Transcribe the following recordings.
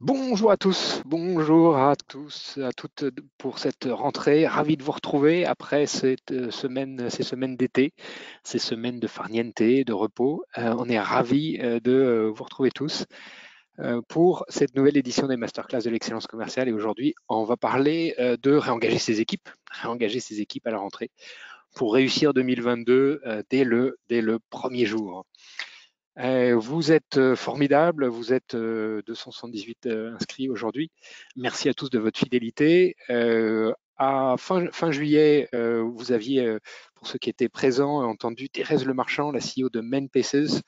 Bonjour à tous, bonjour à tous, à toutes pour cette rentrée. Ravi de vous retrouver après ces semaines d'été, ces semaines de farniente, de repos. On est ravis de vous retrouver tous pour cette nouvelle édition des Masterclass de l'excellence commerciale. Et aujourd'hui, on va parler de réengager ses équipes à la rentrée pour réussir 2022 dès le premier jour. Vous êtes formidables, vous êtes 278 inscrits aujourd'hui. Merci à tous de votre fidélité. À fin juillet, vous aviez, pour ceux qui étaient présents, entendu Thérèse Lemarchand, la CEO de Men Paces,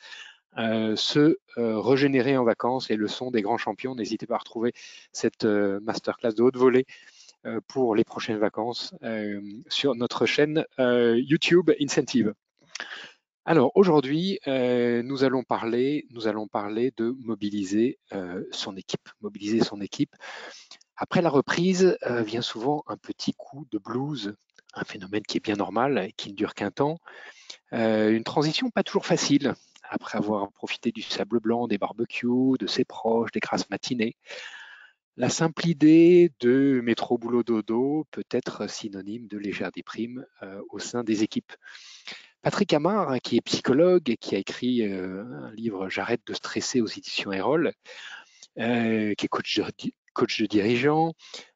se régénérer en vacances et le son des grands champions. N'hésitez pas à retrouver cette masterclass de haute volée pour les prochaines vacances sur notre chaîne YouTube Incentive. Alors aujourd'hui, nous allons parler de mobiliser son équipe. Mobiliser son équipe. Après la reprise vient souvent un petit coup de blues, un phénomène qui est bien normal et qui ne dure qu'un temps. Une transition pas toujours facile après avoir profité du sable blanc, des barbecues, de ses proches, des grasses matinées. La simple idée de métro boulot dodo peut être synonyme de légère déprime au sein des équipes. Patrick Amar, hein, qui est psychologue et qui a écrit un livre J'arrête de stresser aux éditions Erol, qui est coach de dirigeant,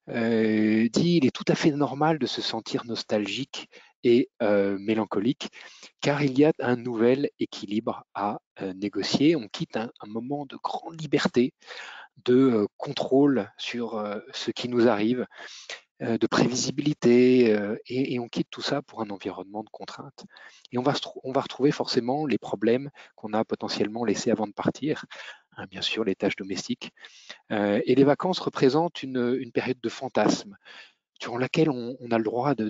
dit il est tout à fait normal de se sentir nostalgique et mélancolique, car il y a un nouvel équilibre à négocier. On quitte un moment de grande liberté, de contrôle sur ce qui nous arrive, de prévisibilité, et on quitte tout ça pour un environnement de contrainte. Et on va retrouver forcément les problèmes qu'on a potentiellement laissés avant de partir, hein, bien sûr les tâches domestiques. Et les vacances représentent une période de fantasme durant laquelle on a le droit de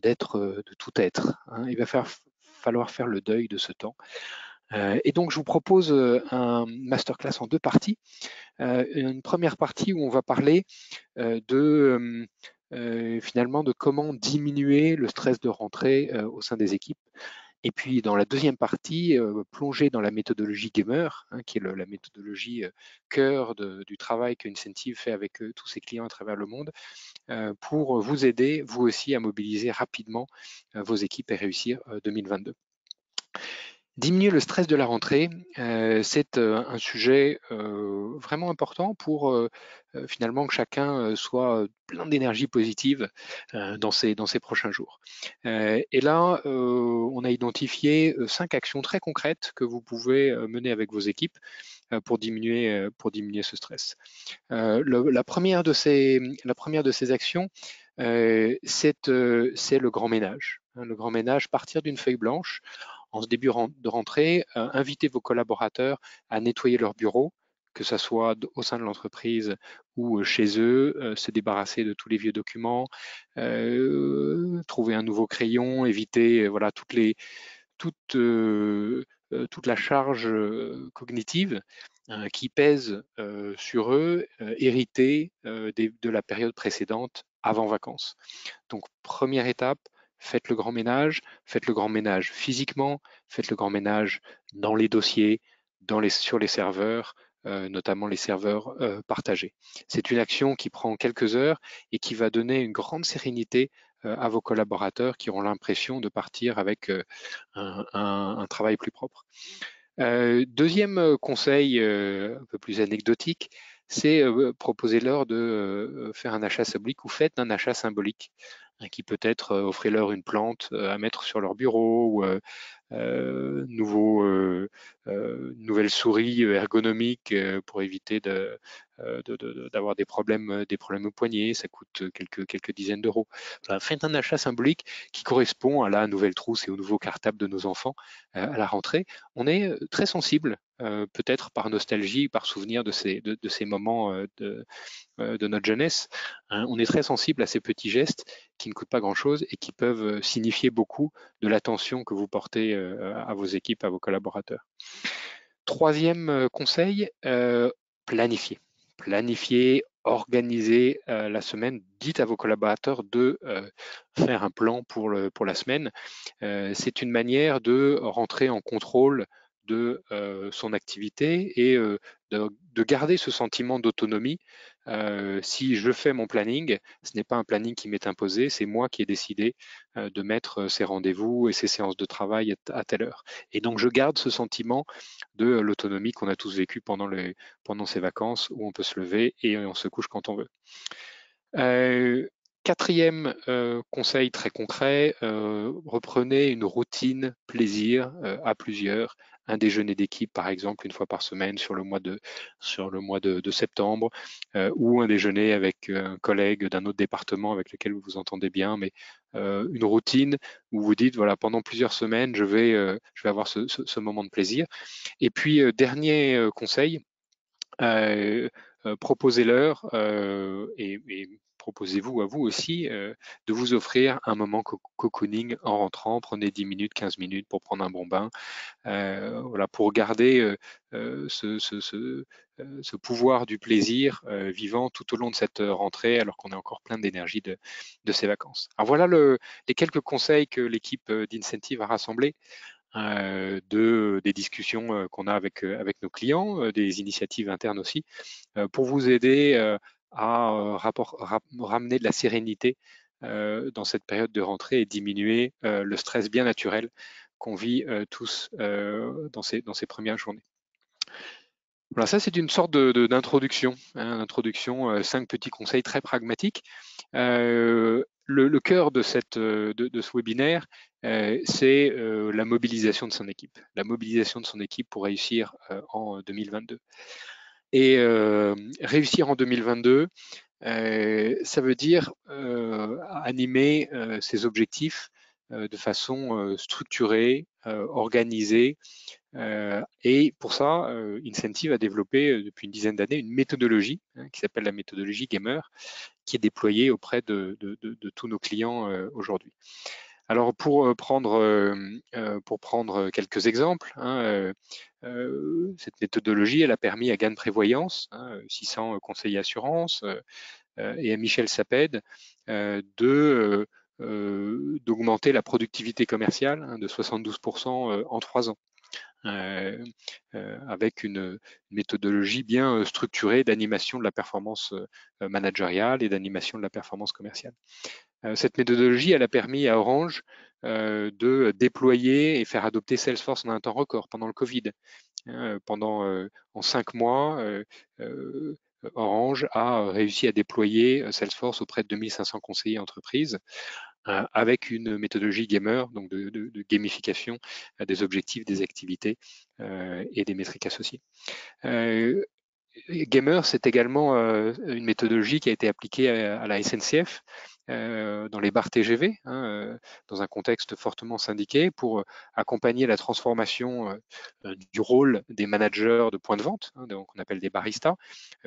tout être, hein. Il va falloir faire le deuil de ce temps. Et donc je vous propose un masterclass en deux parties. Une première partie où on va parler finalement de comment diminuer le stress de rentrée au sein des équipes. Et puis dans la deuxième partie, plonger dans la méthodologie Gamer, hein, qui est la méthodologie cœur du travail que Incentive fait avec tous ses clients à travers le monde, pour vous aider, vous aussi, à mobiliser rapidement vos équipes et réussir 2022. Diminuer le stress de la rentrée, c'est un sujet vraiment important pour finalement que chacun soit plein d'énergie positive dans ces prochains jours. Et là, on a identifié 5 actions très concrètes que vous pouvez mener avec vos équipes pour diminuer ce stress. La première de ces actions, c'est le grand ménage, hein. Le grand ménage, partir d'une feuille blanche en ce début de rentrée, inviter vos collaborateurs à nettoyer leur bureau, que ce soit au sein de l'entreprise ou chez eux, se débarrasser de tous les vieux documents, trouver un nouveau crayon, éviter voilà, toute la charge cognitive qui pèse sur eux, héritée de la période précédente avant vacances. Donc, première étape, faites le grand ménage physiquement, faites le grand ménage dans les dossiers, sur les serveurs, notamment les serveurs partagés. C'est une action qui prend quelques heures et qui va donner une grande sérénité à vos collaborateurs qui auront l'impression de partir avec un travail plus propre. Deuxième conseil un peu plus anecdotique, c'est proposer-leur de faire un achat symbolique ou faites un achat symbolique, hein, qui peut être offrez-leur une plante à mettre sur leur bureau ou nouvelle souris ergonomique pour éviter d'avoir des problèmes au poignet. Ça coûte quelques dizaines d'euros. Voilà, faites un achat symbolique qui correspond à la nouvelle trousse et au nouveau cartable de nos enfants à la rentrée. On est très sensible, peut-être par nostalgie, par souvenir de ces moments de notre jeunesse, hein. On est très sensible à ces petits gestes qui ne coûtent pas grand-chose et qui peuvent signifier beaucoup de l'attention que vous portez à vos équipes, à vos collaborateurs. Troisième conseil, planifier. Planifier, organiser la semaine. Dites à vos collaborateurs de faire un plan pour la semaine. C'est une manière de rentrer en contrôle de son activité et de garder ce sentiment d'autonomie. Si je fais mon planning, ce n'est pas un planning qui m'est imposé, c'est moi qui ai décidé de mettre ces rendez-vous et ces séances de travail à telle heure. Et donc je garde ce sentiment de l'autonomie qu'on a tous vécu pendant ces vacances où on peut se lever et on se couche quand on veut. Quatrième conseil très concret, reprenez une routine plaisir à plusieurs. Un déjeuner d'équipe, par exemple, une fois par semaine sur le mois de septembre, ou un déjeuner avec un collègue d'un autre département avec lequel vous vous entendez bien, mais une routine où vous dites, voilà, pendant plusieurs semaines, je vais avoir ce moment de plaisir. Et puis, dernier conseil, proposez-leur et proposez-vous à vous aussi de vous offrir un moment cocooning en rentrant. Prenez 10 minutes, 15 minutes pour prendre un bon bain, voilà, pour garder ce pouvoir du plaisir vivant tout au long de cette rentrée, alors qu'on est encore plein d'énergie de ces vacances. Alors voilà les quelques conseils que l'équipe d'Incentive a rassemblés des discussions qu'on a avec nos clients, des initiatives internes aussi, pour vous aider à ramener de la sérénité dans cette période de rentrée et diminuer le stress bien naturel qu'on vit tous dans ces premières journées. Voilà, ça c'est une sorte d'introduction, hein, introduction, 5 petits conseils très pragmatiques. Le cœur de ce webinaire, c'est la mobilisation de son équipe. La mobilisation de son équipe pour réussir en 2022. Et réussir en 2022, ça veut dire animer ses objectifs de façon structurée, organisée. Et pour ça, Incentive a développé depuis une dizaine d'années une méthodologie qui s'appelle la méthodologie Gamer, qui est déployée auprès de tous nos clients aujourd'hui. Alors pour prendre quelques exemples, cette méthodologie, elle a permis à Gain Prévoyance, 600 conseillers assurance, et à Michel Saped d'augmenter la productivité commerciale de 72% en 3 ans. Avec une méthodologie bien structurée d'animation de la performance managériale et d'animation de la performance commerciale. Cette méthodologie, elle a permis à Orange de déployer et faire adopter Salesforce en un temps record pendant le Covid. En 5 mois, Orange a réussi à déployer Salesforce auprès de 2500 conseillers entreprises avec une méthodologie gamer, donc de gamification des objectifs, des activités et des métriques associées. Gamer, c'est également une méthodologie qui a été appliquée à la SNCF dans les bars TGV, dans un contexte fortement syndiqué, pour accompagner la transformation du rôle des managers de points de vente, donc on appelle des baristas.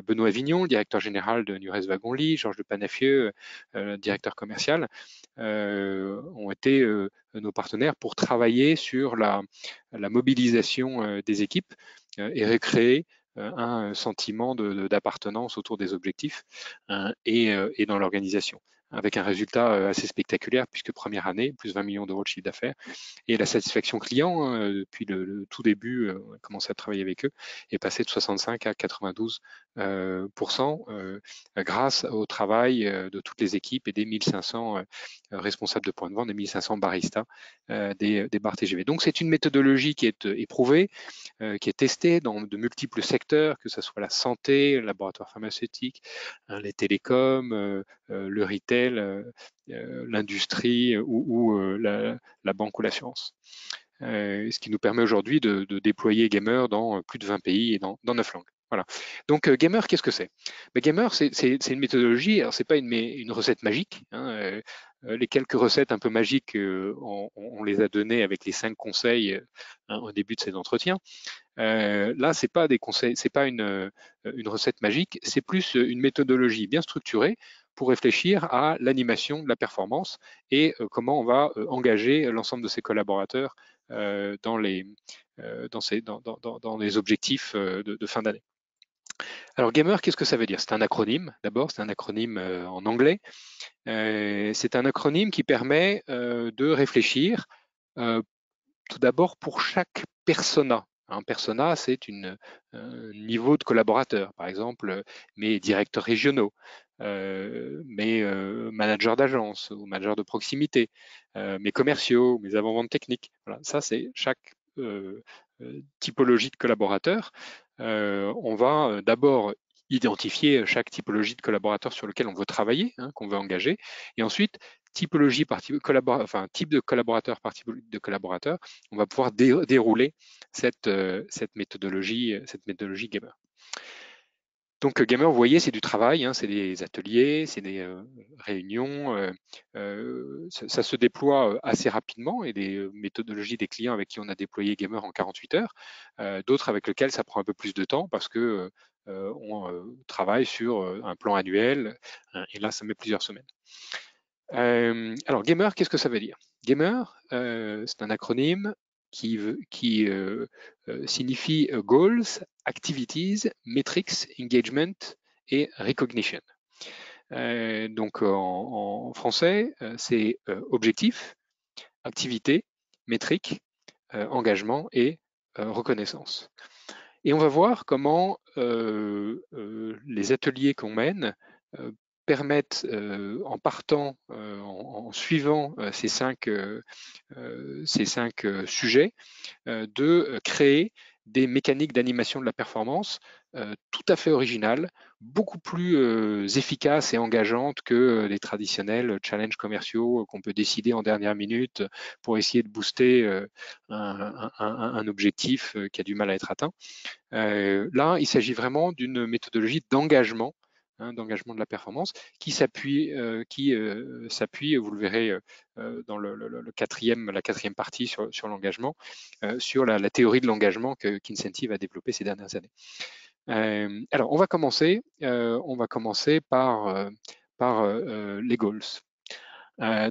Benoît Avignon, directeur général de Nurez Wagon-Lit, Georges de Panafieux, directeur commercial, ont été nos partenaires pour travailler sur la mobilisation des équipes et recréer un sentiment d'appartenance autour des objectifs et dans l'organisation, avec un résultat assez spectaculaire, puisque première année, plus 20 millions d'euros de chiffre d'affaires, et la satisfaction client, depuis le tout début, on a commencé à travailler avec eux, est passée de 65 à 92% grâce au travail de toutes les équipes et des 1500 responsables de points de vente, des 1500 baristas des bars TGV. Donc c'est une méthodologie qui est éprouvée, qui est testée dans de multiples secteurs, que ce soit la santé, le laboratoire pharmaceutique, les télécoms, le retail, l'industrie ou la banque ou l'assurance. Ce qui nous permet aujourd'hui de déployer Gamer dans plus de 20 pays et dans 9 langues. Voilà. Donc Gamer, qu'est-ce que c'est? Gamer, c'est une méthodologie. Alors c'est pas une recette magique. Les quelques recettes un peu magiques, on les a données avec les 5 conseils au début de ces entretiens. Là, c'est pas des conseils, c'est pas une recette magique, c'est plus une méthodologie bien structurée pour réfléchir à l'animation de la performance et comment on va engager l'ensemble de ses collaborateurs dans les objectifs de fin d'année. Alors Gamer, qu'est-ce que ça veut dire? C'est un acronyme, d'abord, c'est un acronyme en anglais. C'est un acronyme qui permet de réfléchir tout d'abord pour chaque persona Un persona, c'est un niveau de collaborateur. Par exemple, mes directeurs régionaux, mes managers d'agence ou managers de proximité, mes commerciaux, mes avant-ventes techniques. Voilà, ça, c'est chaque typologie de collaborateur. On va d'abord identifier chaque typologie de collaborateur sur lequel on veut travailler, hein, qu'on veut engager, et ensuite typologie par type, type de collaborateur par type de collaborateur, on va pouvoir dérouler cette méthodologie Gamer. Donc Gamer, vous voyez, c'est du travail, hein, c'est des ateliers, c'est des réunions, ça se déploie assez rapidement, et des méthodologies des clients avec qui on a déployé Gamer en 48 heures, d'autres avec lesquels ça prend un peu plus de temps parce que on travaille sur un plan annuel, et là ça met plusieurs semaines. Alors Gamer, qu'est-ce que ça veut dire? Gamer, c'est un acronyme qui signifie Goals, Activities, Metrics, Engagement et Recognition. Donc en français, c'est objectif, activité, métrique, engagement et reconnaissance. Et on va voir comment les ateliers qu'on mène permettent, en partant, en suivant ces cinq sujets, de créer des mécaniques d'animation de la performance tout à fait originales, beaucoup plus efficaces et engageantes que les traditionnels challenges commerciaux qu'on peut décider en dernière minute pour essayer de booster un objectif qui a du mal à être atteint. Là, il s'agit vraiment d'une méthodologie d'engagement, hein, d'engagement de la performance, qui s'appuie, vous le verrez dans la quatrième partie sur l'engagement, sur la théorie de l'engagement qu'Incentive a développée ces dernières années. Alors, on va commencer par les goals.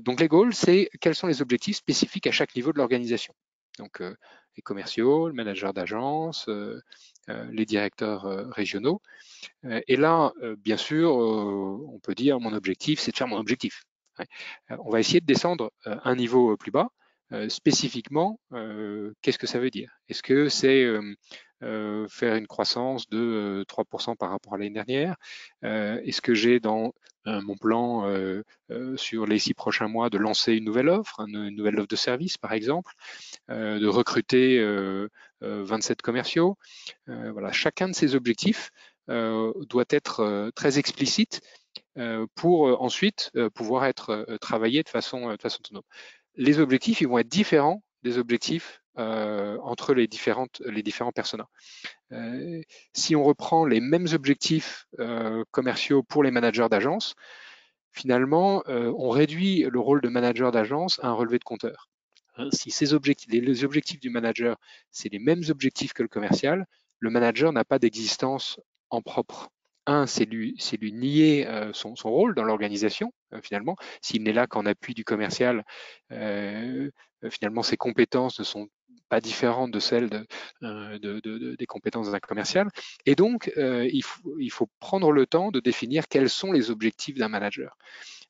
Donc, les goals, c'est quels sont les objectifs spécifiques à chaque niveau de l'organisation. Donc, les commerciaux, le manager d'agence, les directeurs régionaux. Et là, bien sûr, on peut dire mon objectif, c'est de faire mon objectif. Ouais. On va essayer de descendre un niveau plus bas. Spécifiquement, qu'est-ce que ça veut dire? Est-ce que c'est faire une croissance de 3% par rapport à l'année dernière? Est-ce que j'ai dans mon plan sur les 6 prochains mois de lancer une nouvelle offre de service par exemple, de recruter 27 commerciaux? Voilà, chacun de ces objectifs doit être très explicite pour ensuite pouvoir être travaillé de façon autonome. Les objectifs, ils vont être différents des objectifs entre les différents personas. Si on reprend les mêmes objectifs commerciaux pour les managers d'agence, finalement, on réduit le rôle de manager d'agence à un relevé de compteur. Si les objectifs du manager, c'est les mêmes objectifs que le commercial, le manager n'a pas d'existence en propre. C'est lui nier son rôle dans l'organisation, finalement. S'il n'est là qu'en appui du commercial, finalement, ses compétences ne sont pas différentes de celles des compétences d'un commercial. Et donc, il faut prendre le temps de définir quels sont les objectifs d'un manager.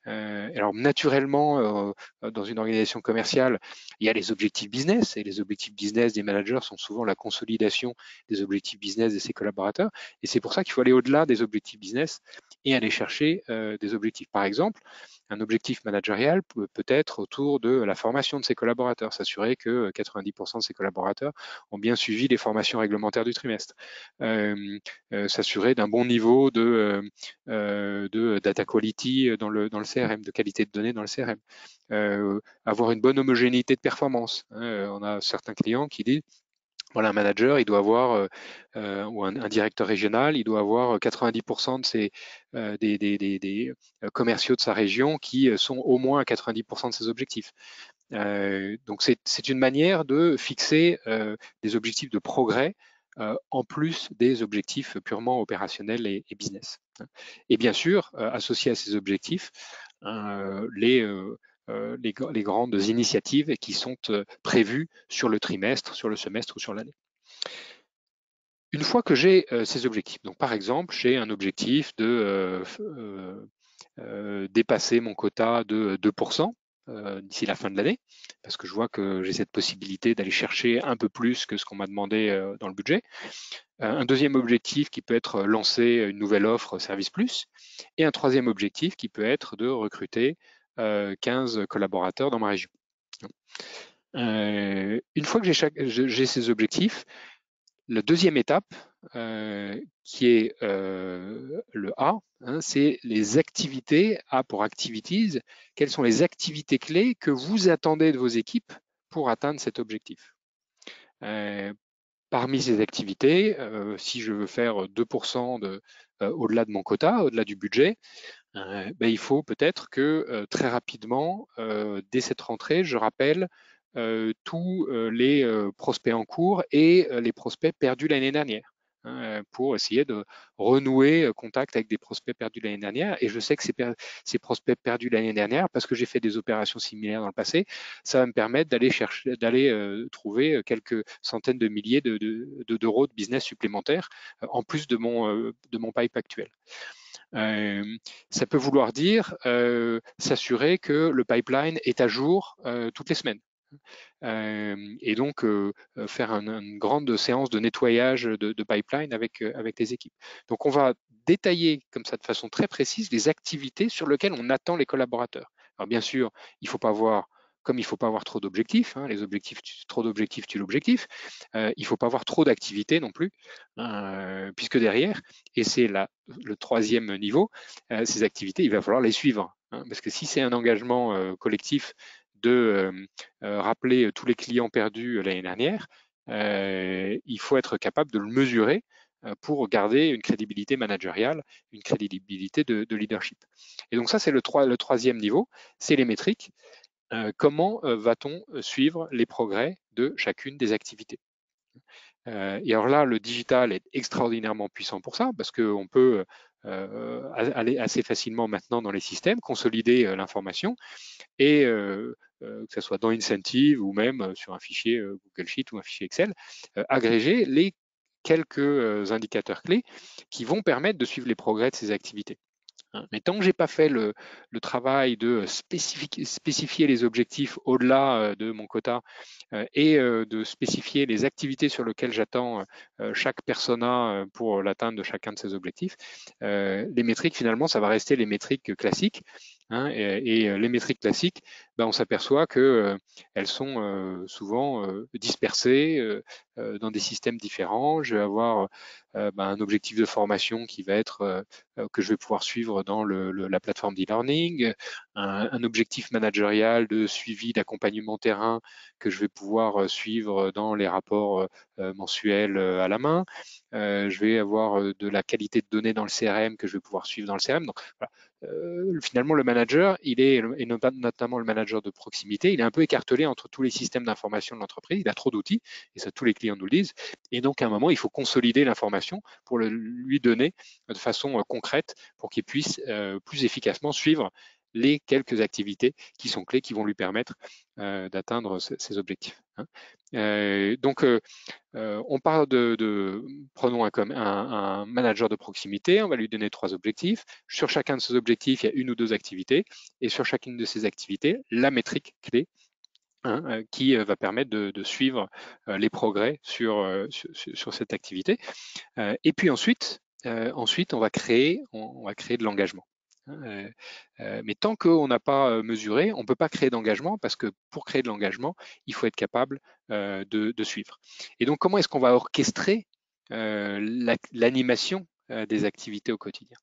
Alors naturellement, dans une organisation commerciale, il y a les objectifs business, et les objectifs business des managers sont souvent la consolidation des objectifs business de ses collaborateurs. Et c'est pour ça qu'il faut aller au-delà des objectifs business et aller chercher des objectifs. Par exemple, un objectif managérial peut être autour de la formation de ses collaborateurs, s'assurer que 90% de ses collaborateurs ont bien suivi les formations réglementaires du trimestre, s'assurer d'un bon niveau de data quality dans le CRM, de qualité de données dans le CRM, avoir une bonne homogénéité de performance. On a certains clients qui disent voilà, un manager, il doit avoir, ou un directeur régional, il doit avoir 90% des commerciaux de sa région qui sont au moins à 90% de ses objectifs. Donc c'est une manière de fixer des objectifs de progrès en plus des objectifs purement opérationnels et business. Et bien sûr, associé à ces objectifs, les grandes initiatives qui sont prévues sur le trimestre, sur le semestre ou sur l'année. Une fois que j'ai ces objectifs, donc par exemple, j'ai un objectif de dépasser mon quota de 2%, d'ici la fin de l'année, parce que je vois que j'ai cette possibilité d'aller chercher un peu plus que ce qu'on m'a demandé dans le budget. Un deuxième objectif qui peut être lancer une nouvelle offre Service Plus, et un troisième objectif qui peut être de recruter 15 collaborateurs dans ma région. Une fois que j'ai ces objectifs, la deuxième étape, qui est le A, hein, c'est les activités, A pour activities. Quelles sont les activités clés que vous attendez de vos équipes pour atteindre cet objectif? Parmi ces activités, si je veux faire 2% au-delà de mon quota, au-delà du budget, il faut peut-être que très rapidement, dès cette rentrée, je rappelle tous les prospects en cours et les prospects perdus l'année dernière, hein, pour essayer de renouer contact avec des prospects perdus l'année dernière. Et je sais que ces prospects perdus l'année dernière, parce que j'ai fait des opérations similaires dans le passé, ça va me permettre d'aller trouver quelques centaines de milliers d'euros de business supplémentaires en plus de mon pipe actuel. Ça peut vouloir dire s'assurer que le pipeline est à jour toutes les semaines. Et donc faire une grande séance de nettoyage de pipeline avec les équipes. Donc on va détailler comme ça de façon très précise les activités sur lesquelles on attend les collaborateurs. Alors bien sûr, il faut pas avoir comme il ne faut pas avoir trop d'objectifs, hein, les objectifs, trop d'objectifs tue l'objectif, il ne faut pas avoir trop d'activités non plus, puisque derrière, et c'est le troisième niveau, ces activités, il va falloir les suivre. Hein, parce que si c'est un engagement collectif de rappeler tous les clients perdus l'année dernière, il faut être capable de le mesurer pour garder une crédibilité managériale, une crédibilité de leadership. Et donc ça, c'est le troisième niveau, c'est les métriques. Comment va-t-on suivre les progrès de chacune des activités? Et alors là, le digital est extraordinairement puissant pour ça, parce qu'on peut aller assez facilement maintenant dans les systèmes, consolider l'information, et que ce soit dans Incentive ou même sur un fichier Google Sheet ou un fichier Excel, agréger les quelques indicateurs clés qui vont permettre de suivre les progrès de ces activités. Mais tant que j'ai pas fait le travail de spécifier les objectifs au-delà de mon quota et de spécifier les activités sur lesquelles j'attends chaque persona pour l'atteinte de chacun de ces objectifs, les métriques finalement ça va rester les métriques classiques, hein, et les métriques classiques, on s'aperçoit que elles sont souvent dispersées dans des systèmes différents. Je vais avoir un objectif de formation qui va être que je vais pouvoir suivre dans la plateforme d'e-learning, un objectif managérial de suivi d'accompagnement terrain que je vais pouvoir suivre dans les rapports mensuels à la main. Je vais avoir de la qualité de données dans le CRM que je vais pouvoir suivre dans le CRM. Donc, voilà. Finalement, le manager, et notamment le manager de proximité, il est un peu écartelé entre tous les systèmes d'information de l'entreprise. Il a trop d'outils, et ça tous les clients nous le disent. Et donc, à un moment, il faut consolider l'information pour lui donner de façon concrète pour qu'il puisse plus efficacement suivre les quelques activités qui sont clés, qui vont lui permettre d'atteindre ces objectifs. Hein. On parle prenons un manager de proximité, on va lui donner 3 objectifs. Sur chacun de ces objectifs, il y a une ou 2 activités. Et sur chacune de ces activités, la métrique clé, hein, qui va permettre de suivre les progrès sur cette activité. Et puis ensuite, on va créer de l'engagement. Mais tant qu'on n'a pas mesuré, on ne peut pas créer d'engagement, parce que pour créer de l'engagement, il faut être capable de suivre. Et donc, comment est-ce qu'on va orchestrer l'animation des activités au quotidien?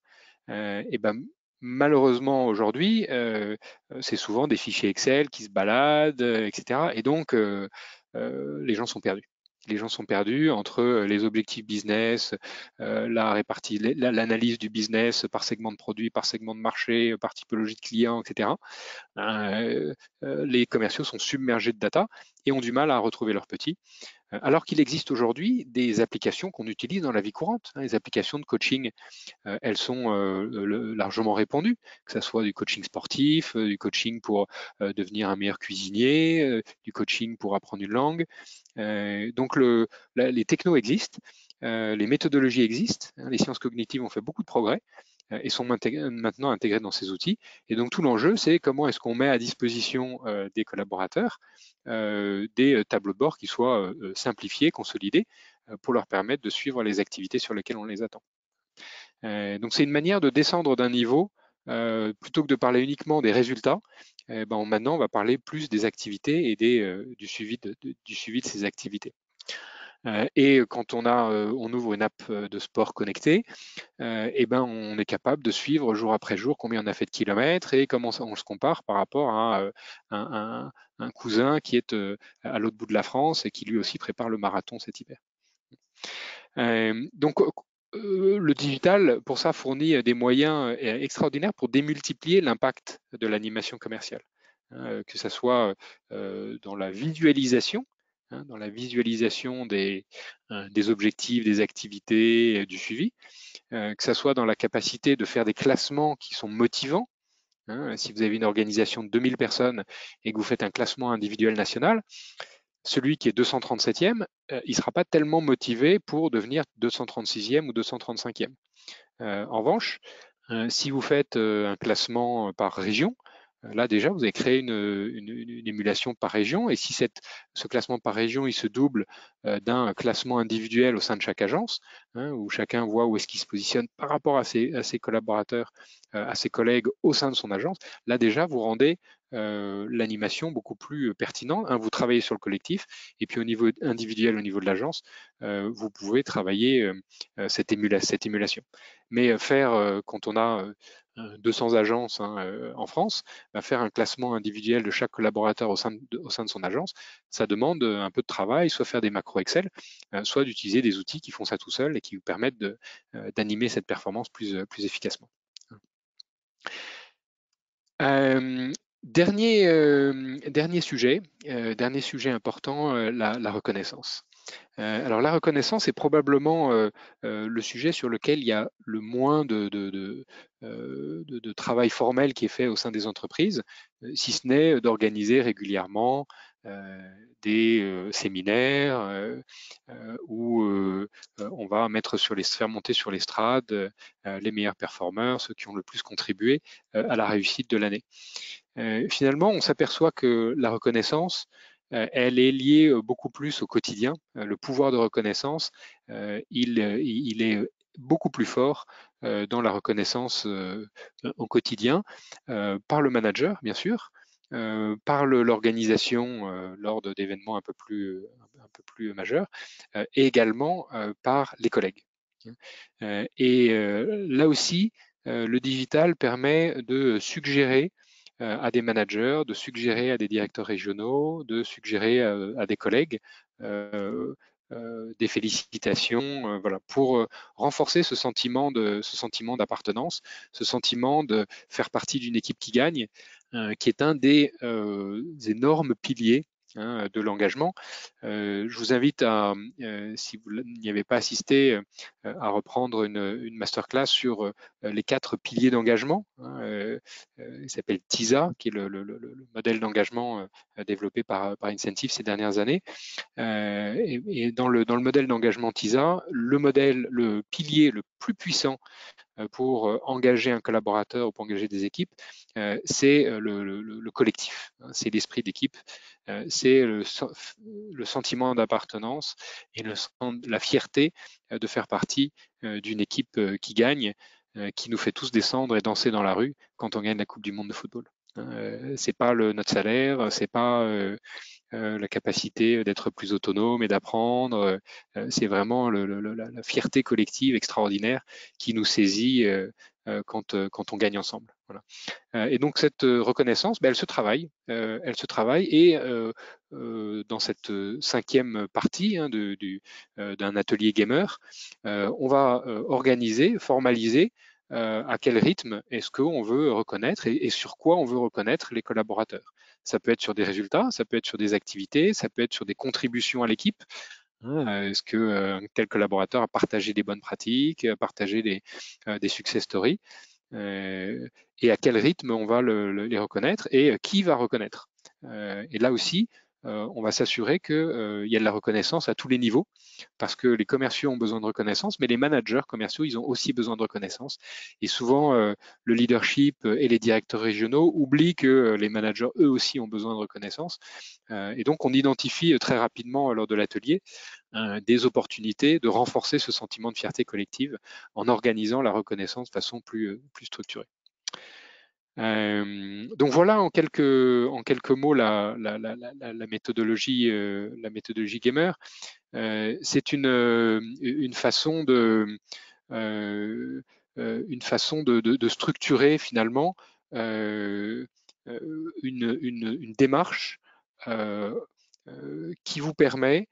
Malheureusement, aujourd'hui, c'est souvent des fichiers Excel qui se baladent, etc. Et donc, les gens sont perdus. Les gens sont perdus entre les objectifs business, l'analyse du business par segment de produit, par segment de marché, par typologie de client, etc. Les commerciaux sont submergés de data et ont du mal à retrouver leurs petits. Alors qu'il existe aujourd'hui des applications qu'on utilise dans la vie courante, hein, les applications de coaching. Elles sont largement répandues, que ce soit du coaching sportif, du coaching pour devenir un meilleur cuisinier, du coaching pour apprendre une langue. Donc les technos existent, les méthodologies existent, hein, les sciences cognitives ont fait beaucoup de progrès. et sont maintenant intégrés dans ces outils. Et donc tout l'enjeu, c'est comment est-ce qu'on met à disposition des collaborateurs des tableaux de bord qui soient simplifiés, consolidés, pour leur permettre de suivre les activités sur lesquelles on les attend. Donc c'est une manière de descendre d'un niveau, plutôt que de parler uniquement des résultats, maintenant on va parler plus des activités et du suivi de ces activités. Et quand on ouvre une app de sport connectée, on est capable de suivre jour après jour combien on a fait de kilomètres et comment on se compare par rapport à un cousin qui est à l'autre bout de la France et qui lui aussi prépare le marathon cet hiver. Donc le digital, pour ça, fournit des moyens extraordinaires pour démultiplier l'impact de l'animation commerciale, que ce soit dans la visualisation, des objectifs, des activités, du suivi, que ce soit dans la capacité de faire des classements qui sont motivants. Si vous avez une organisation de 2000 personnes et que vous faites un classement individuel national, celui qui est 237e, il ne sera pas tellement motivé pour devenir 236e ou 235e. En revanche, si vous faites un classement par région, là déjà vous avez créé une émulation par région, et si ce classement par région il se double d'un classement individuel au sein de chaque agence, où chacun voit où est-ce qu'il se positionne par rapport à ses collaborateurs, à ses collègues au sein de son agence, là déjà vous rendez l'animation beaucoup plus pertinente. Vous travaillez sur le collectif, et puis au niveau individuel, au niveau de l'agence, vous pouvez travailler cette émulation. Mais quand on a 200 agences en France, faire un classement individuel de chaque collaborateur au sein de son agence, ça demande un peu de travail, soit faire des macros Excel, soit d'utiliser des outils qui font ça tout seul et qui vous permettent d'animer cette performance plus efficacement. Dernier sujet important, la reconnaissance. Alors la reconnaissance est probablement le sujet sur lequel il y a le moins de travail formel qui est fait au sein des entreprises, si ce n'est d'organiser régulièrement des séminaires où on va faire monter sur l'estrade les meilleurs performeurs, ceux qui ont le plus contribué à la réussite de l'année. Finalement, on s'aperçoit que la reconnaissance, elle est liée beaucoup plus au quotidien. Le pouvoir de reconnaissance, il est beaucoup plus fort dans la reconnaissance au quotidien, par le manager, bien sûr, par l'organisation lors d'événements un peu plus majeurs, et également par les collègues. Là aussi, le digital permet de suggérer à des managers, de suggérer à des directeurs régionaux, de suggérer à des collègues des félicitations, voilà, pour renforcer ce sentiment d'appartenance, ce sentiment de faire partie d'une équipe qui gagne, qui est un des énormes piliers de l'engagement. Je vous invite si vous n'y avez pas assisté, à reprendre une masterclass sur les 4 piliers d'engagement. Il s'appelle TISA, qui est le modèle d'engagement développé par Incentive ces dernières années. Et dans le modèle d'engagement TISA, le pilier le plus puissant pour engager un collaborateur ou pour engager des équipes, c'est le collectif, c'est l'esprit d'équipe, c'est le sentiment d'appartenance et la fierté de faire partie d'une équipe qui gagne, qui nous fait tous descendre et danser dans la rue quand on gagne la Coupe du Monde de football. C'est pas notre salaire, c'est pas la capacité d'être plus autonome et d'apprendre. C'est vraiment la fierté collective extraordinaire qui nous saisit quand on gagne ensemble. Voilà. Et donc cette reconnaissance, elle se travaille. Et dans cette 5e partie d'un atelier gamer, on va organiser, formaliser à quel rythme est-ce qu'on veut reconnaître et sur quoi on veut reconnaître les collaborateurs. Ça peut être sur des résultats, ça peut être sur des activités, ça peut être sur des contributions à l'équipe. Est-ce que tel collaborateur a partagé des bonnes pratiques, a partagé des success stories, et à quel rythme on va les reconnaître et qui va reconnaître. Et là aussi, on va s'assurer qu'il y a de la reconnaissance à tous les niveaux, parce que les commerciaux ont besoin de reconnaissance, mais les managers commerciaux, ils ont aussi besoin de reconnaissance. Et souvent, le leadership et les directeurs régionaux oublient que les managers, eux aussi, ont besoin de reconnaissance. Et donc, on identifie très rapidement lors de l'atelier des opportunités de renforcer ce sentiment de fierté collective en organisant la reconnaissance de façon plus structurée. Donc voilà en quelques mots la méthodologie gamer. C'est une façon de structurer finalement une démarche qui vous permet,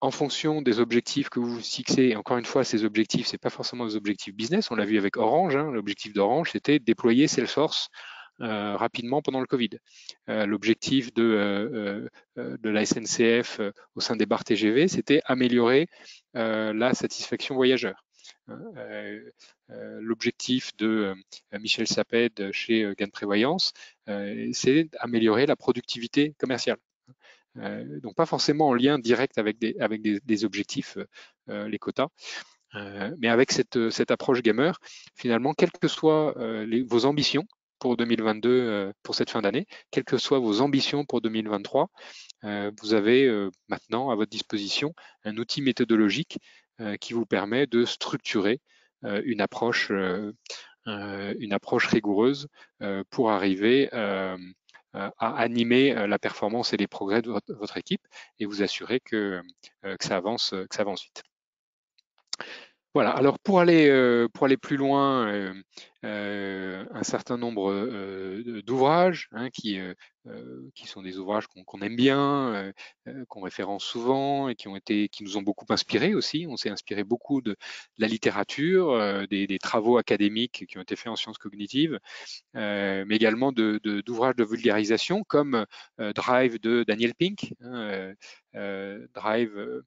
en fonction des objectifs que vous fixez, et encore une fois, ces objectifs, ce n'est pas forcément des objectifs business, on l'a vu avec Orange, hein, l'objectif d'Orange, c'était déployer Salesforce rapidement pendant le Covid. L'objectif de la SNCF au sein des bars TGV, c'était améliorer la satisfaction voyageur. L'objectif de Michel Saped chez Gain Prévoyance, c'est d'améliorer la productivité commerciale. Donc pas forcément en lien direct avec des objectifs, les quotas, mais avec cette approche gamer, finalement, quelles que soient vos ambitions pour 2022, pour cette fin d'année, quelles que soient vos ambitions pour 2023, vous avez maintenant à votre disposition un outil méthodologique qui vous permet de structurer une approche rigoureuse pour arriver à animer la performance et les progrès de votre équipe et vous assurer que ça avance vite. Voilà, alors pour aller plus loin, un certain nombre d'ouvrages hein, qui sont des ouvrages qu'on aime bien, qu'on référence souvent et qui nous ont beaucoup inspirés aussi. On s'est inspiré beaucoup de la littérature, des travaux académiques qui ont été faits en sciences cognitives, mais également d'ouvrages de vulgarisation comme Drive de Daniel Pink, hein, Drive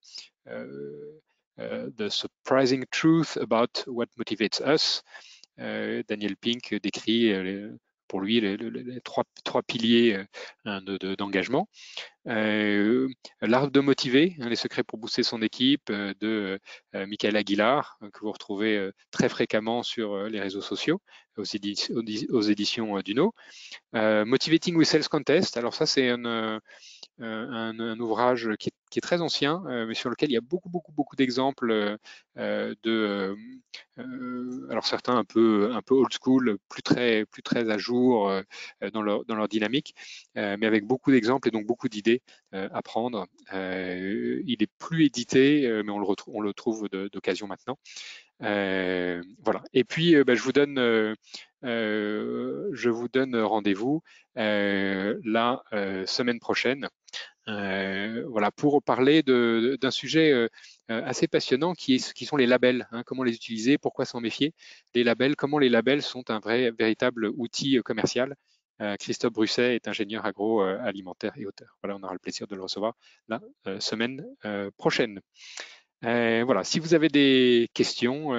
The Surprising Truth About What Motivates Us. Daniel Pink décrit pour lui les trois piliers d'engagement. L'art de motiver, hein, les secrets pour booster son équipe de Michael Aguilar, que vous retrouvez très fréquemment sur les réseaux sociaux, aux éditions Duno. Motivating with Sales Contest, alors ça c'est un ouvrage qui est très ancien, mais sur lequel il y a beaucoup d'exemples alors certains un peu old school, plus très à jour dans leur dynamique, mais avec beaucoup d'exemples et donc beaucoup d'idées à prendre. Il est plus édité, mais on le trouve d'occasion maintenant. Voilà. Et puis, je vous donne rendez-vous la semaine prochaine. Voilà, pour parler d'un sujet assez passionnant qui sont les labels, hein, comment les utiliser, pourquoi s'en méfier, les labels, comment les labels sont un véritable outil commercial. Christophe Brusset est ingénieur agroalimentaire et auteur. Voilà, on aura le plaisir de le recevoir la semaine prochaine. Voilà, si vous avez des questions,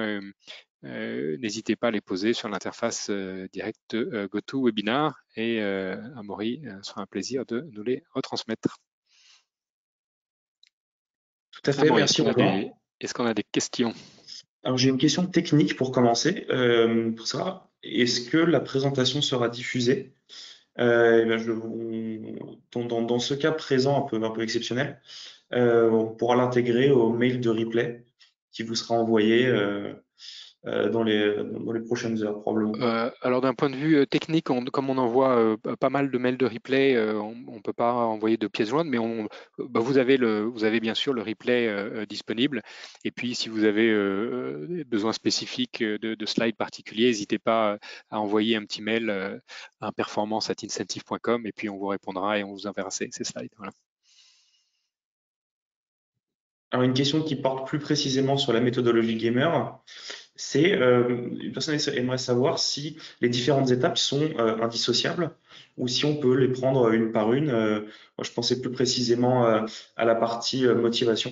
n'hésitez pas à les poser sur l'interface directe de GoToWebinar et Amaury sera un plaisir de nous les retransmettre. Tout à fait, merci Roland. Est-ce qu'on a des questions? Alors j'ai une question technique pour commencer, pour savoir, est-ce que la présentation sera diffusée? Dans ce cas présent un peu exceptionnel, on pourra l'intégrer au mail de replay qui vous sera envoyé dans les prochaines heures probablement. Alors d'un point de vue technique, comme on envoie pas mal de mails de replay, on ne peut pas envoyer de pièces jointes, mais vous avez bien sûr le replay disponible. Et puis si vous avez besoin spécifique de slides particuliers, n'hésitez pas à envoyer un petit mail à performance@incentive.com et puis on vous répondra et on vous enverra ces slides. Voilà. Alors une question qui porte plus précisément sur la méthodologie gamer, c'est une personne aimerait savoir si les différentes étapes sont indissociables ou si on peut les prendre une par une. Moi, je pensais plus précisément à la partie motivation.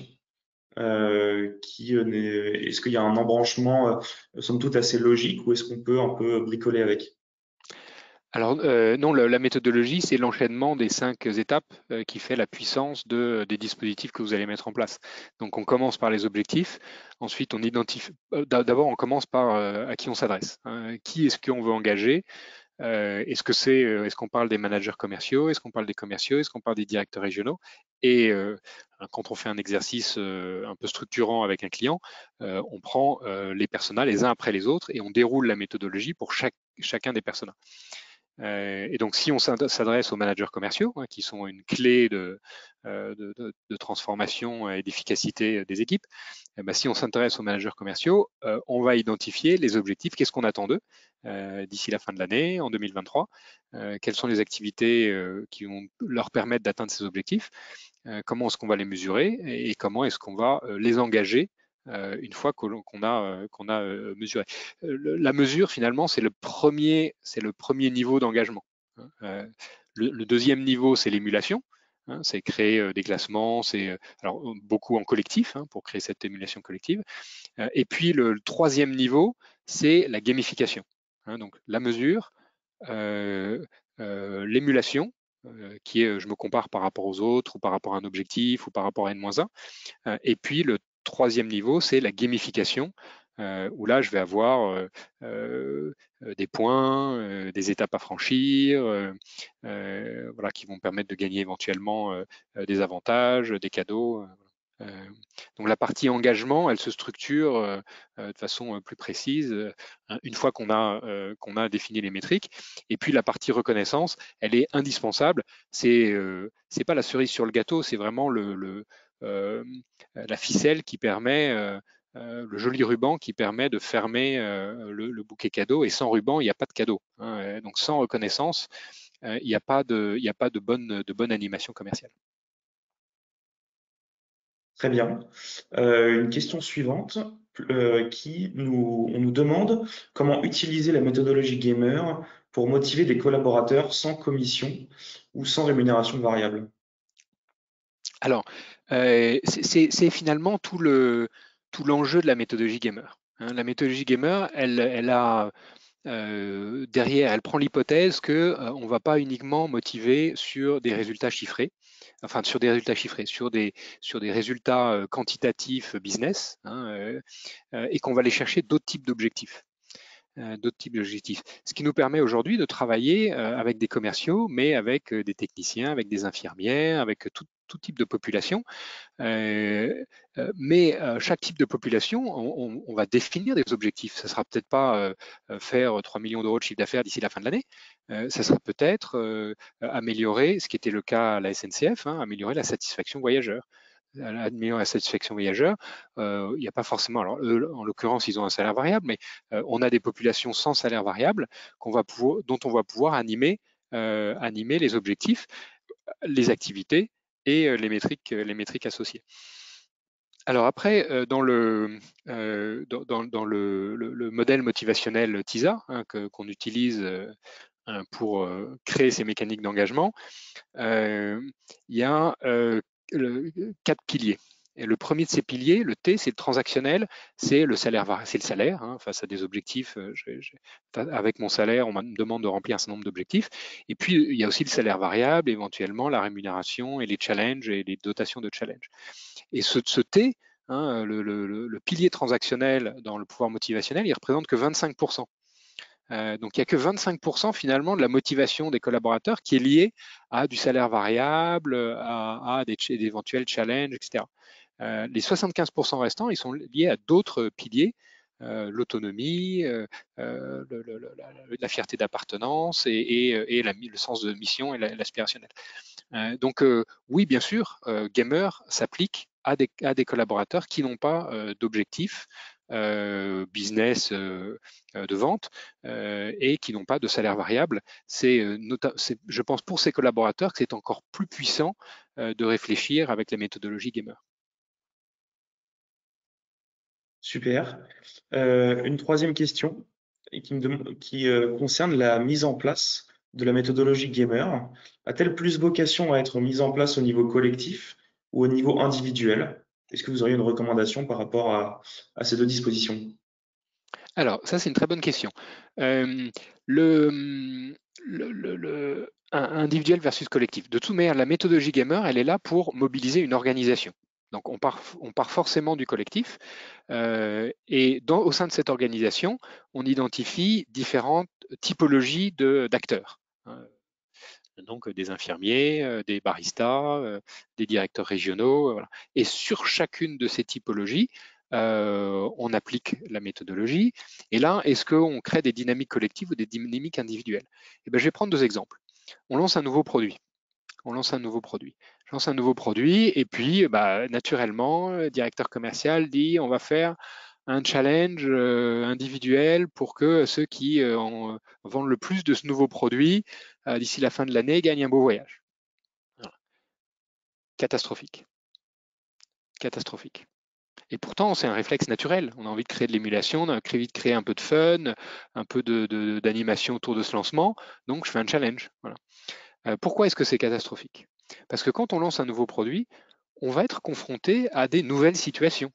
Est-ce qu'il y a un embranchement somme toute assez logique ou est-ce qu'on peut un peu bricoler avec? Alors non, la méthodologie, c'est l'enchaînement des 5 étapes qui fait la puissance des dispositifs que vous allez mettre en place. Donc on commence par les objectifs, ensuite on identifie, d'abord on commence par à qui on s'adresse, hein. Qui est-ce qu'on veut engager? Est-ce qu'on parle des managers commerciaux? Est-ce qu'on parle des commerciaux? Est-ce qu'on parle des directeurs régionaux? Et quand on fait un exercice un peu structurant avec un client, on prend les personas les uns après les autres et on déroule la méthodologie pour chacun des personas. Et donc, si on s'adresse aux managers commerciaux, hein, qui sont une clé de transformation et d'efficacité des équipes, eh ben, si on s'intéresse aux managers commerciaux, on va identifier les objectifs, qu'est-ce qu'on attend d'eux d'ici la fin de l'année, en 2023, quelles sont les activités qui vont leur permettre d'atteindre ces objectifs, comment est-ce qu'on va les mesurer et comment est-ce qu'on va les engager une fois qu'on a mesuré. La mesure, finalement, c'est le premier niveau d'engagement, hein. Le deuxième niveau, c'est l'émulation, hein, c'est créer des classements, c'est alors beaucoup en collectif, hein, pour créer cette émulation collective. Et puis le troisième niveau, c'est la gamification, hein, donc la mesure, l'émulation, qui est je me compare par rapport aux autres ou par rapport à un objectif ou par rapport à N-1. Et puis le troisième niveau, c'est la gamification, où là, je vais avoir des points, des étapes à franchir, voilà, qui vont permettre de gagner éventuellement des avantages, des cadeaux. Euh, donc la partie engagement, elle se structure de façon plus précise une fois qu'on a défini les métriques. Et puis la partie reconnaissance, elle est indispensable. C'est pas la cerise sur le gâteau, c'est vraiment la ficelle qui permet, le joli ruban qui permet de fermer le bouquet cadeau. Et sans ruban, il n'y a pas de cadeau, hein. Donc sans reconnaissance, il n'y a pas de bonne animation commerciale. Très bien. Une question suivante on nous demande comment utiliser la méthodologie gamer pour motiver des collaborateurs sans commission ou sans rémunération variable. Alors, c'est finalement tout l'enjeu de la méthodologie gamer, hein. La méthodologie gamer, elle a derrière, elle prend l'hypothèse que on ne va pas uniquement motiver sur des résultats chiffrés, enfin sur des résultats chiffrés, sur des résultats quantitatifs business, hein, et qu'on va aller chercher d'autres types d'objectifs. Ce qui nous permet aujourd'hui de travailler avec des commerciaux, mais avec des techniciens, avec des infirmières, avec tout type de population. Mais chaque type de population, on va définir des objectifs. Ça ne sera peut-être pas faire 3 millions d'euros de chiffre d'affaires d'ici la fin de l'année. Ça sera peut-être améliorer, ce qui était le cas à la SNCF, hein, améliorer la satisfaction voyageur. Améliorer la satisfaction voyageur, il n'y a pas forcément, alors eux, en l'occurrence, ils ont un salaire variable, mais on a des populations sans salaire variable dont on va pouvoir animer les objectifs, les activités et les métriques associées. Alors après, dans le modèle motivationnel TISA, hein, qu'on utilise pour créer ces mécaniques d'engagement, il y a 4 piliers. Et le premier de ces piliers, le T, c'est le transactionnel, c'est le salaire, hein, face à des objectifs. Avec mon salaire, on me demande de remplir un certain nombre d'objectifs. Et puis, il y a aussi le salaire variable, éventuellement la rémunération et les challenges et les dotations de challenge. Et ce T, hein, le pilier transactionnel dans le pouvoir motivationnel, il représente que 25%. Donc il n'y a que 25% finalement de la motivation des collaborateurs qui est liée à du salaire variable, à d'éventuels challenges, etc. Les 75% restants, ils sont liés à d'autres piliers, l'autonomie, la fierté d'appartenance et le sens de mission et l'aspirationnel. Donc oui, bien sûr, Gamer s'applique à des collaborateurs qui n'ont pas d'objectif business de vente et qui n'ont pas de salaire variable. Je pense pour ces collaborateurs que c'est encore plus puissant de réfléchir avec la méthodologie Gamer. Super. Une troisième question qui concerne la mise en place de la méthodologie gamer. A-t-elle plus vocation à être mise en place au niveau collectif ou au niveau individuel? Est-ce que vous auriez une recommandation par rapport à ces deux dispositions? Alors, ça, c'est une très bonne question. Euh, le, individuel versus collectif. De toute manière, la méthodologie gamer, elle est là pour mobiliser une organisation. Donc, on part forcément du collectif. Et au sein de cette organisation, on identifie différentes typologies d'acteurs. Donc, des infirmiers, des baristas, des directeurs régionaux. Voilà. Et sur chacune de ces typologies, on applique la méthodologie. Et là, est-ce qu'on crée des dynamiques collectives ou des dynamiques individuelles? Eh bien, je vais prendre deux exemples. On lance un nouveau produit. On lance un nouveau produit. Je lance un nouveau produit et puis, bah, naturellement, le directeur commercial dit on va faire un challenge individuel pour que ceux qui vendent le plus de ce nouveau produit d'ici la fin de l'année gagnent un beau voyage. Voilà. Catastrophique. Catastrophique. Et pourtant, c'est un réflexe naturel. On a envie de créer de l'émulation, on a envie de créer un peu de fun, un peu d'animation autour de ce lancement. Donc, je fais un challenge. Voilà. Pourquoi est-ce que c'est catastrophique? Parce que quand on lance un nouveau produit, on va être confronté à des nouvelles situations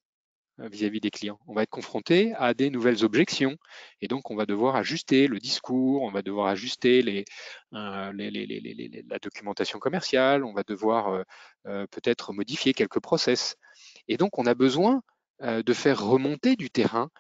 vis-à-vis des clients. On va être confronté à des nouvelles objections et donc on va devoir ajuster le discours, on va devoir ajuster la documentation commerciale, on va devoir peut-être modifier quelques process. Et donc on a besoin de faire remonter du terrain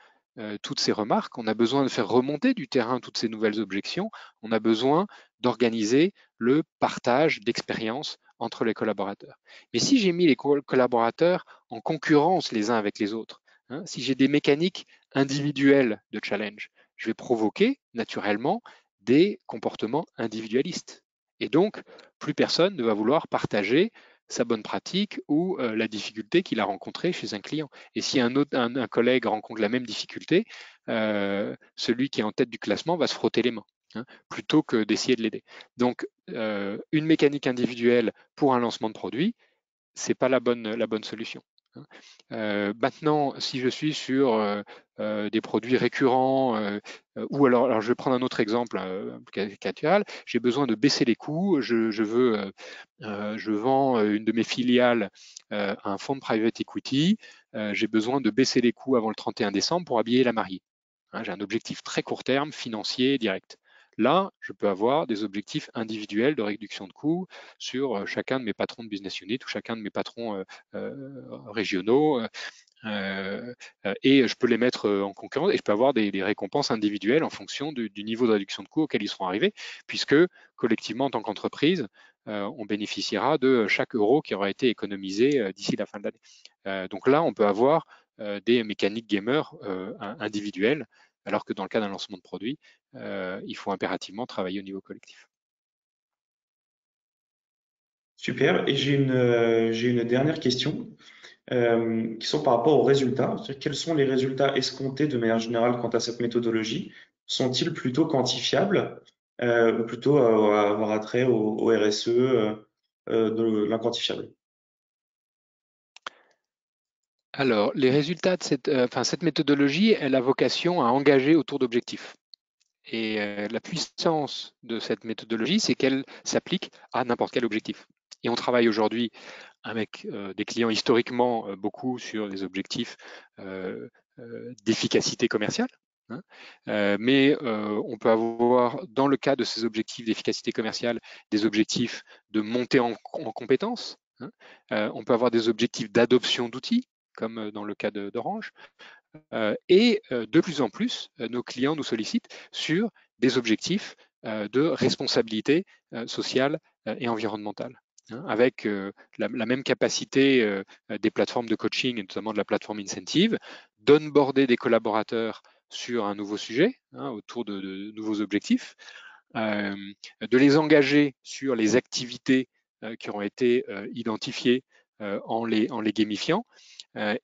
toutes ces remarques, on a besoin de faire remonter du terrain toutes ces nouvelles objections, on a besoin d'organiser le partage d'expériences entre les collaborateurs. Mais si j'ai mis les collaborateurs en concurrence les uns avec les autres, hein, si j'ai des mécaniques individuelles de challenge, je vais provoquer naturellement des comportements individualistes. Et donc, plus personne ne va vouloir partager sa bonne pratique ou la difficulté qu'il a rencontrée chez un client. Et si un collègue rencontre la même difficulté, celui qui est en tête du classement va se frotter les mains, hein, plutôt que d'essayer de l'aider. Donc, une mécanique individuelle pour un lancement de produit, c'est pas la bonne solution. Hein. Maintenant, si je suis sur des produits récurrents, ou alors je vais prendre un autre exemple caricatural, j'ai besoin de baisser les coûts, je vends une de mes filiales à un fonds de private equity, j'ai besoin de baisser les coûts avant le 31 décembre pour habiller la mariée. Hein, j'ai un objectif très court terme, financier, direct. Là, je peux avoir des objectifs individuels de réduction de coûts sur chacun de mes patrons de business unit ou chacun de mes patrons régionaux. Et je peux les mettre en concurrence et je peux avoir des récompenses individuelles en fonction du niveau de réduction de coûts auquel ils seront arrivés, puisque collectivement, en tant qu'entreprise, on bénéficiera de chaque euro qui aura été économisé d'ici la fin de l'année. Donc là, on peut avoir des mécaniques gamers individuelles, alors que dans le cas d'un lancement de produit, il faut impérativement travailler au niveau collectif. Super. Et j'ai une dernière question qui sont par rapport aux résultats. C'est-à-dire, quels sont les résultats escomptés de manière générale quant à cette méthodologie? Sont-ils plutôt quantifiables ou plutôt avoir attrait au RSE de l'inquantifiable? Alors, les résultats de cette méthodologie, elle a vocation à engager autour d'objectifs. Et la puissance de cette méthodologie, c'est qu'elle s'applique à n'importe quel objectif. Et on travaille aujourd'hui avec des clients historiquement beaucoup sur des objectifs d'efficacité commerciale. Hein. Mais on peut avoir, dans le cas de ces objectifs d'efficacité commerciale, des objectifs de montée en compétences. Hein. On peut avoir des objectifs d'adoption d'outils, comme dans le cas d'Orange. Et de plus en plus, nos clients nous sollicitent sur des objectifs de responsabilité sociale et environnementale, hein, avec la même capacité des plateformes de coaching, et notamment de la plateforme Incentive, d'onboarder des collaborateurs sur un nouveau sujet, hein, autour de nouveaux objectifs, euh, de les engager sur les activités qui auront été identifiées en les gamifiant,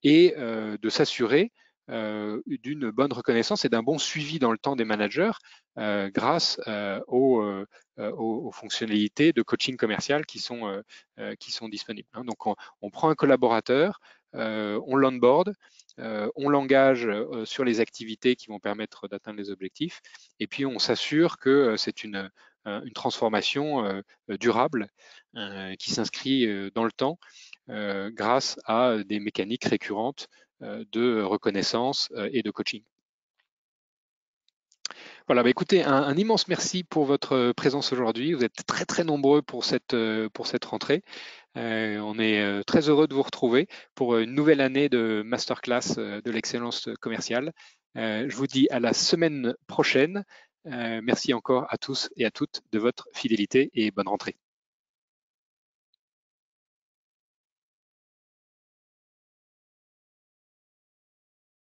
et de s'assurer d'une bonne reconnaissance et d'un bon suivi dans le temps des managers grâce aux fonctionnalités de coaching commercial qui sont disponibles. Hein. Donc on prend un collaborateur, on l'onboard, on l'engage sur les activités qui vont permettre d'atteindre les objectifs, et puis on s'assure que c'est une transformation durable qui s'inscrit dans le temps grâce à des mécaniques récurrentes de reconnaissance et de coaching. Voilà, bah écoutez, un immense merci pour votre présence aujourd'hui. Vous êtes très très nombreux pour cette rentrée. On est très heureux de vous retrouver pour une nouvelle année de masterclass de l'excellence commerciale. Je vous dis à la semaine prochaine. Merci encore à tous et à toutes de votre fidélité et bonne rentrée.